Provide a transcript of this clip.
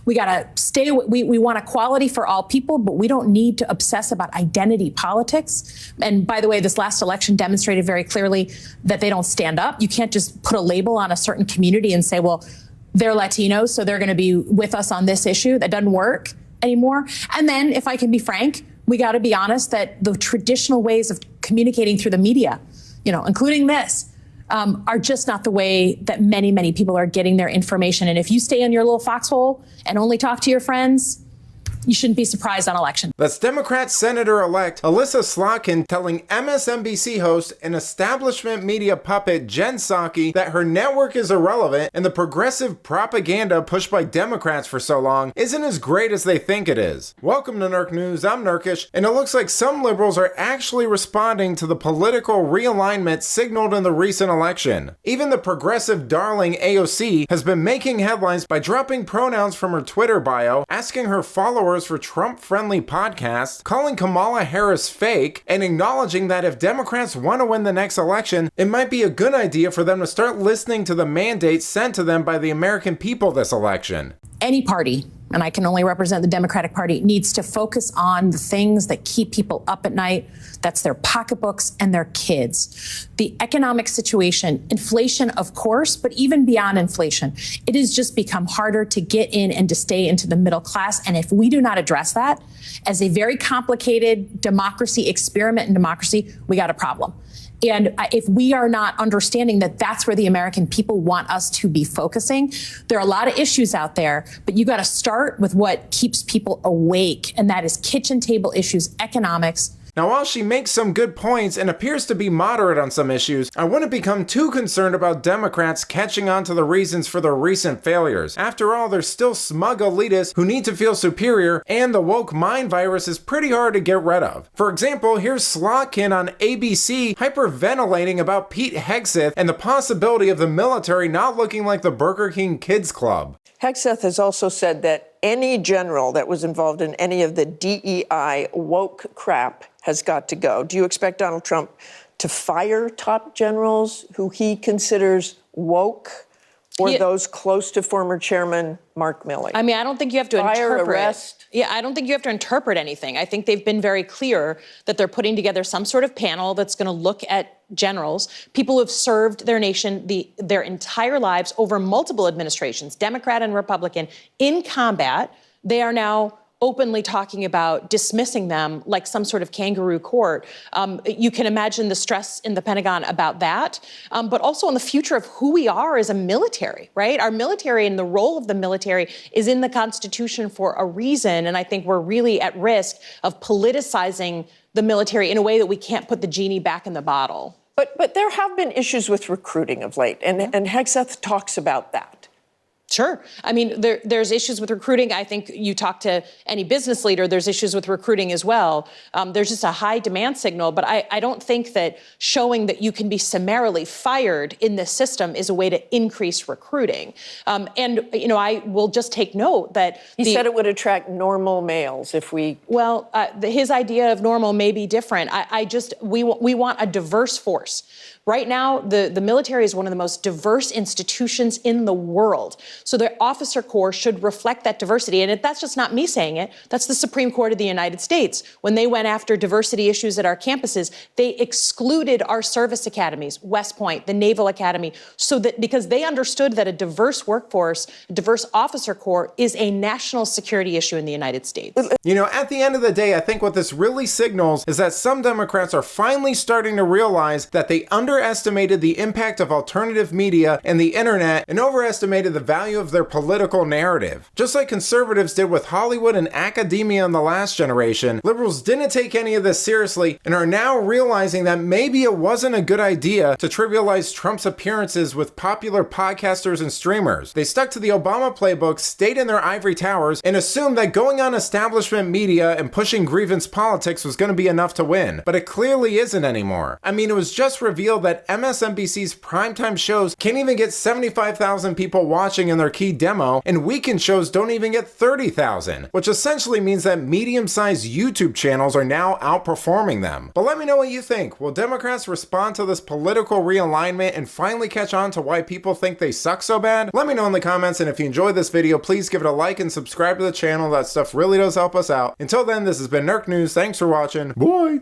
We got to stay. We want equality for all people, but we don't need to obsess about identity politics. And by the way, this last election demonstrated very clearly that they don't stand up. You can't just put a label on a certain community and say, well, they're Latinos, so they're going to be with us on this issue. That doesn't work anymore. And then, if I can be frank, we got to be honest that the traditional ways of communicating through the media, including this, are just not the way that many, many people are getting their information. And if you stay in your little foxhole and only talk to your friends, you shouldn't be surprised on election. That's Democrat Senator-elect Elissa Slotkin telling MSNBC host and establishment media puppet Jen Psaki that her network is irrelevant and the progressive propaganda pushed by Democrats for so long isn't as great as they think it is. Welcome to Nerk News, I'm Nerkish, and it looks like some liberals are actually responding to the political realignment signaled in the recent election. Even the progressive darling AOC has been making headlines by dropping pronouns from her Twitter bio, asking her followers for Trump-friendly podcasts, calling Kamala Harris fake, and acknowledging that if Democrats want to win the next election, it might be a good idea for them to start listening to the mandates sent to them by the American people this election. Any party, and I can only represent the Democratic Party, needs to focus on the things that keep people up at night. That's their pocketbooks and their kids. The economic situation, inflation, of course, but even beyond inflation, it has just become harder to get in and to stay into the middle class. And if we do not address that as a very complicated democracy experiment in democracy, we got a problem. And if we are not understanding that that's where the American people want us to be focusing, there are a lot of issues out there, but you got to start with what keeps people awake. And that is kitchen table issues, economics. Now, while she makes some good points and appears to be moderate on some issues, I wouldn't become too concerned about Democrats catching on to the reasons for their recent failures. After all, they're still smug elitists who need to feel superior, and the woke mind virus is pretty hard to get rid of. For example, here's Slotkin on ABC hyperventilating about Pete Hegseth and the possibility of the military not looking like the Burger King Kids Club. Hegseth has also said that any general that was involved in any of the DEI woke crap has got to go. Do you expect Donald Trump to fire top generals who he considers woke, or those close to former chairman Mark Milley? I mean, I don't think you have to Fire, interpret. arrest? Yeah, I don't think you have to interpret anything. I think they've been very clear that they're putting together some sort of panel that's going to look at generals, people who have served their nation their entire lives over multiple administrations, Democrat and Republican, in combat. They are now openly talking about dismissing them like some sort of kangaroo court. You can imagine the stress in the Pentagon about that, but also on the future of who we are as a military, right? Our military and the role of the military is in the Constitution for a reason, and I think we're really at risk of politicizing the military in a way that we can't put the genie back in the bottle. But there have been issues with recruiting of late, and Hegseth talks about that. Sure. I mean, there's issues with recruiting. I think you talk to any business leader, there's issues with recruiting as well. There's just a high demand signal, but I don't think that showing that you can be summarily fired in this system is a way to increase recruiting. And, I will just take note that he said it would attract normal males if we... Well, his idea of normal may be different. We want a diverse force. Right now, the military is one of the most diverse institutions in the world. So the officer corps should reflect that diversity. And that's just not me saying it. That's the Supreme Court of the United States. When they went after diversity issues at our campuses, they excluded our service academies, West Point, the Naval Academy, because they understood that a diverse workforce, a diverse officer corps is a national security issue in the United States. At the end of the day, I think what this really signals is that some Democrats are finally starting to realize that they underestimated the impact of alternative media and the internet and overestimated the value of their political narrative. Just like conservatives did with Hollywood and academia in the last generation, liberals didn't take any of this seriously and are now realizing that maybe it wasn't a good idea to trivialize Trump's appearances with popular podcasters and streamers. They stuck to the Obama playbook, stayed in their ivory towers, and assumed that going on establishment media and pushing grievance politics was going to be enough to win. But it clearly isn't anymore. I mean, it was just revealed that MSNBC's primetime shows can't even get 75,000 people watching in their key demo, and weekend shows don't even get 30,000, which essentially means that medium-sized YouTube channels are now outperforming them. But let me know what you think. Will Democrats respond to this political realignment and finally catch on to why people think they suck so bad? Let me know in the comments, and if you enjoyed this video, please give it a like and subscribe to the channel. That stuff really does help us out. Until then, this has been Nerk News. Thanks for watching. Bye!